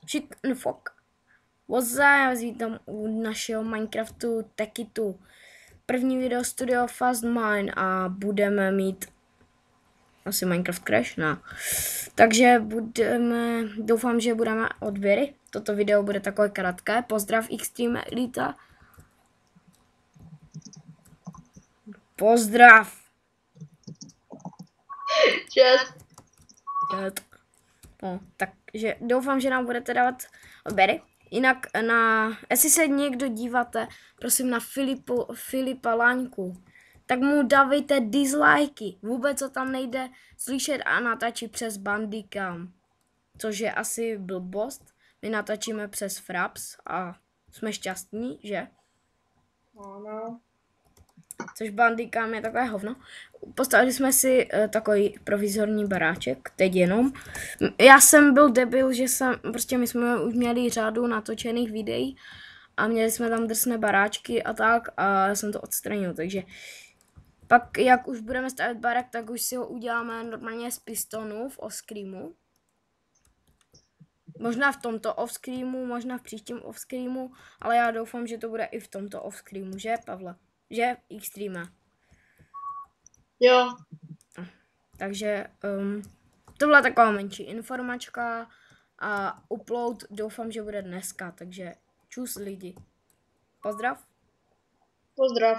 Chicken Fok. Já vítám u našeho Minecraftu taky tu první video Studio Fast Mine a budeme mít asi Minecraft Crash, no. Takže doufám, že budeme odběry. Toto video bude takové krátké. Pozdrav Xtreme Elita. Pozdrav. Čest. No, takže doufám, že nám budete dávat odběry. Jinak jestli se někdo díváte, prosím na Filipa Laňku, tak mu dávejte dislikey. Vůbec to tam nejde slyšet a natáčí přes Bandicam, což je asi blbost. My natáčíme přes Fraps a jsme šťastní, že? Ano. Což Bandicam je takové hovno. Postavili jsme si takový provizorní baráček, teď jenom. Já jsem byl debil, že my jsme už měli řadu natočených videí a měli jsme tam drsné baráčky a tak a já jsem to odstranil, takže pak jak už budeme stavět barák, tak už si ho uděláme normálně z pistonu v offscreamu. Možná v tomto offscreamu, možná v příštím offscreamu, ale já doufám, že to bude i v tomto offscreamu, že Pavle? Že Xtreme. Jo. Takže to byla taková menší informačka a upload doufám, že bude dneska, takže čus lidi. Pozdrav. Pozdrav.